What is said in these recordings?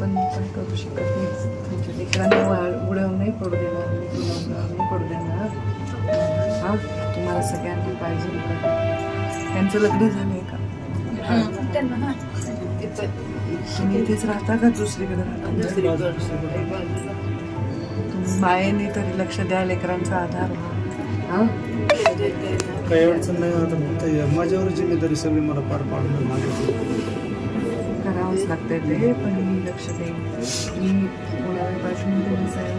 आपण काय करू शकत नाही. तुमच्या लेकरांना उडवून नाही पडू देणार, नाही पडू देणार. हा, तुम्हाला सगळ्यांना पाहिजे का? त्यांचं लग्न झालंय का? तुम्ही इथेच राहता का दुसरीकडे राहता? तुम्ही मायेने तरी लक्ष द्या, लेकरांचा आधार व्हा. हा, काही अडचण नाही. आता माझ्यावर जिम्मेदारी सगळी मला पार पाडून करावंच लागतंय ते, पण मी लक्ष देईन. मी कोणापासून तुम्ही सहाय्य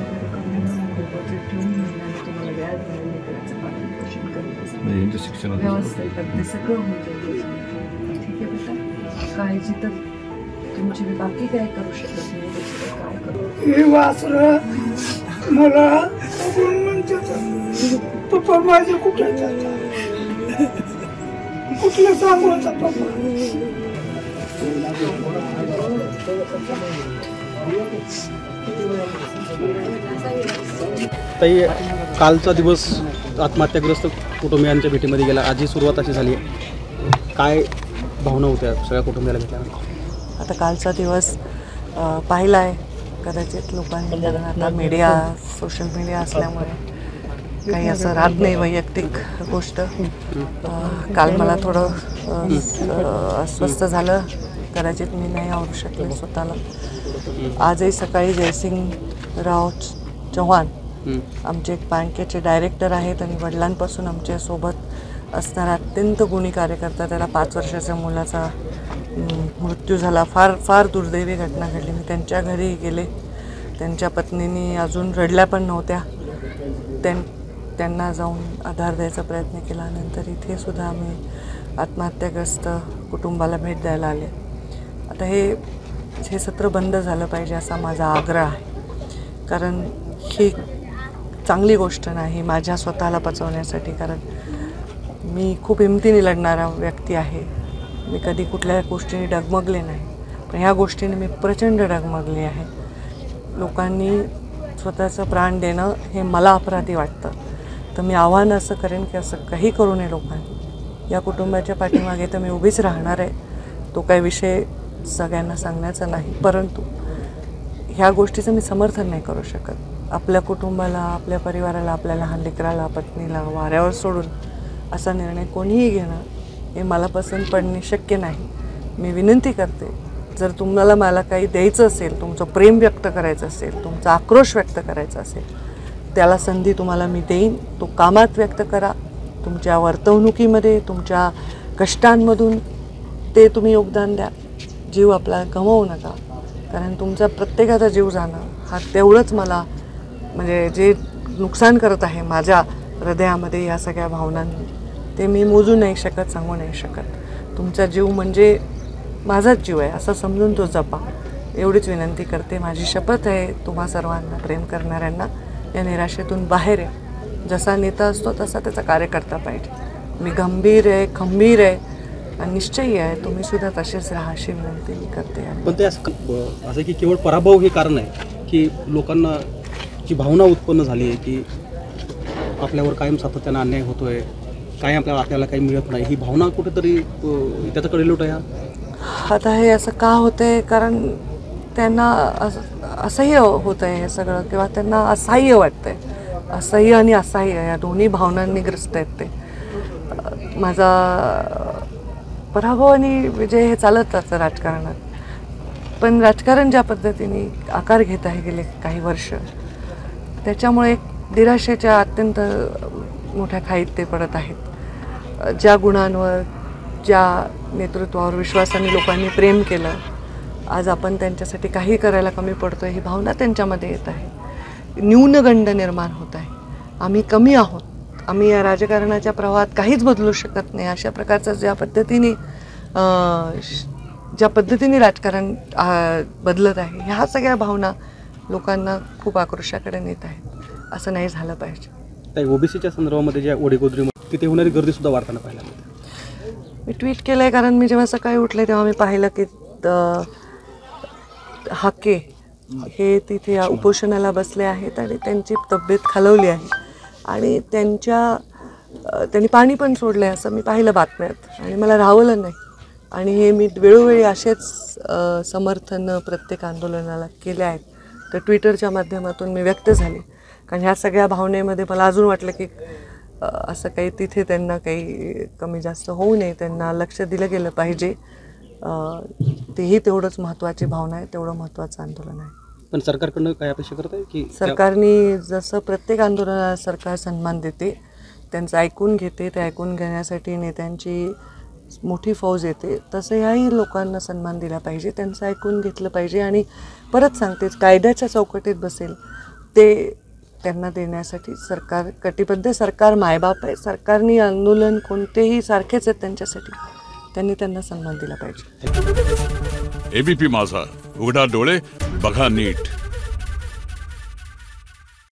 डिपॉझिट ठेवून महिन्याला तुम्हाला व्याज मिळेल, लेकरांचं पालन पोषण करत व्यवस्थित करते, सगळं होऊन जाईल. ठीक आहे बेटा, काळजी तर तुमची मी बाकी काय करू शकत नाही. काय करू मला पप्पा माझे कुठे कुठलं सांगू आता पप्पा. ताई, कालचा दिवस आत्महत्याग्रस्त कुटुंबियांच्या भेटीमध्ये गेला. आजही सुरुवात अशी झाली आहे. काय भावना होत्या सगळ्या कुटुंबियाला भेटल्यानंतर? आता कालचा दिवस पाहिला आहे कदाचित लोकांनी. आता मीडिया, सोशल मीडिया असल्यामुळे काही असं राहत नाही वैयक्तिक गोष्ट. काल मला थोडं अस्वस्थ झालं, कदाचित मी नाही आवडू शकले स्वतःला. आजही सकाळी जयसिंगराव चव्हाण आमचे एक बँकेचे डायरेक्टर आहेत आणि वडिलांपासून आमच्यासोबत असणारा अत्यंत गुणी कार्यकर्ता, त्याला 5 वर्षाच्या मुलाचा मृत्यू झाला. फार फार दुर्दैवी घटना घडली. मी त्यांच्या घरी गेले. त्यांच्या पत्नीने अजून रडल्या पण नव्हत्या. त्यांना जाऊन आधार द्यायचा प्रयत्न केला. नंतर इथे सुद्धा आम्ही आत्महत्याग्रस्त कुटुंबाला भेट द्यायला आले. आता हे सत्र बंद झालं पाहिजे असा माझा आग्रह आहे, कारण ही चांगली गोष्ट नाही माझ्या स्वतःला पचवण्यासाठी. कारण मी खूप हिमतीने लढणारा व्यक्ती आहे. मी कधी कुठल्या गोष्टीने डगमगले नाही, पण ह्या गोष्टीने मी प्रचंड डगमगले आहे. लोकांनी स्वतःचं प्राण देणं हे मला अपराधी वाटतं. तर मी आव्हान असं करेन की असं काही करू नये लोकांनी. या कुटुंबाच्या पाठीमागे तर मी उभीच राहणार आहे. तो काही विषय सगळ्यांना सांगण्याचा नाही, परंतु ह्या गोष्टीचं मी समर्थन नाही करू शकत. आपल्या कुटुंबाला, आपल्या परिवाराला, आपल्या लहान लेकराला, पत्नीला वाऱ्यावर सोडून असा निर्णय कोणीही घेणं हे मला पसंत पडणे शक्य नाही. मी विनंती करते, जर तुम्हाला मला काही द्यायचं असेल, तुमचं प्रेम व्यक्त करायचं असेल, तुमचा आक्रोश व्यक्त करायचा असेल, त्याला संधी तुम्हाला मी देईन. तो कामात व्यक्त करा, तुमच्या वर्तवणुकीमध्ये, तुमच्या कष्टांमधून ते तुम्ही योगदान द्या. जीव आपला गमावू नका, कारण तुमचा प्रत्येकाचा जीव जाणं हा तेवढंच मला म्हणजे जे नुकसान करत आहे माझ्या हृदयामध्ये या सगळ्या भावनांनी, ते मी मोजू नाही शकत, सांगू नाही शकत. तुमचा जीव म्हणजे माझाच जीव आहे असं समजून तो जपा, एवढीच विनंती करते. माझी शपथ आहे तुम्हा सर्वांना, प्रेम करणाऱ्यांना, या निराशेतून बाहेर या. जसा नेता असतो तसा त्याचा कार्यकर्ता पाहिजे. मी गंभीर आहे, खंबीर आहे आणि निश्चयी आहे. तुम्ही सुद्धा तसेच राहा अशी विनंती मी करते. पण ते असं की केवळ पराभव हे कारण आहे की लोकांना जी भावना उत्पन्न झाली आहे की आपल्यावर कायम सातत्यानं अन्याय होतो आहे, काय आपल्याला काही मिळत नाही, ही भावना कुठेतरी त्याचा कडेलोट आहे. आता हे असं का होतं आहे? कारण त्यांना असह्य होतं आहे हे सगळं, किंवा त्यांना असहाय्य वाटतं आहे. असह्य आणि असहाय्य या दोन्ही भावनांनी ग्रस्त आहेत ते. माझा पराभव आणि विजय हे चालत असतं राजकारणात, पण राजकारण ज्या पद्धतीने आकार घेत आहे गेले काही वर्ष, त्याच्यामुळे एक निराशेच्या अत्यंत मोठ्या खाईत ते पडत आहेत. ज्या गुणांवर, ज्या नेतृत्वावर विश्वासाने लोकांनी प्रेम केलं, आज आपण त्यांच्यासाठी काही करायला कमी पडतो ही भावना त्यांच्यामध्ये येत आहे. न्यूनगंड निर्माण होत आहे. आम्ही कमी आहोत, आम्ही या राजकारणाच्या प्रवाहात काहीच बदलू शकत नाही, अशा प्रकारचं ज्या पद्धतीने राजकारण बदलत आहे, ह्या सगळ्या भावना लोकांना खूप आक्रोशाकडे नेत आहेत. असं नाही झालं पाहिजे. ओबीसीच्या संदर्भामध्ये ज्या ओढेगोदरी तिथे होणारी गर्दीसुद्धा वाढताना पाहायला मिळते. मी ट्विट केलं आहे, कारण मी जेव्हा सकाळी उठले तेव्हा मी पाहिलं की हाके हे तिथे उपोषणाला बसले आहेत आणि त्यांची तब्येत खालवली आहे आणि त्यांनी पाणी पण सोडलं आहे असं मी पाहिलं बातम्यात, आणि मला राहवलं नाही. आणि हे मी वेळोवेळी असेच समर्थन प्रत्येक आंदोलनाला केले आहेत. तर ट्विटरच्या माध्यमातून मी व्यक्त झाले, कारण ह्या सगळ्या भावनेमध्ये मला अजून वाटलं की असं काही तिथे त्यांना काही कमी जास्त होऊ नये, त्यांना लक्ष दिलं गेलं पाहिजे. तेही तेवढंच महत्त्वाची भावना आहे, तेवढं महत्त्वाचं आंदोलन आहे. पण सरकारकडनं काय अपेक्षा करत आहे की सरकारने जसं प्रत्येक आंदोलनाला सरकार सन्मान देते, त्यांचं ऐकून घेते, ते ऐकून घेण्यासाठी नेत्यांची मोठी फौज येते, तसं ह्याही लोकांना सन्मान दिला पाहिजे, त्यांचं ऐकून घेतलं पाहिजे. आणि परत सांगतेच, कायद्याच्या चौकटीत बसेल ते त्यांना देण्यासाठी सरकार कटिबद्ध. सरकार मायबाप आहे, सरकारने आंदोलन कोणतेही सारखेच आहेत त्यांच्यासाठी, त्यांनी त्यांना सन्मान दिला पाहिजे. एबीपी माझा, उघडा डोळे बघा नीट.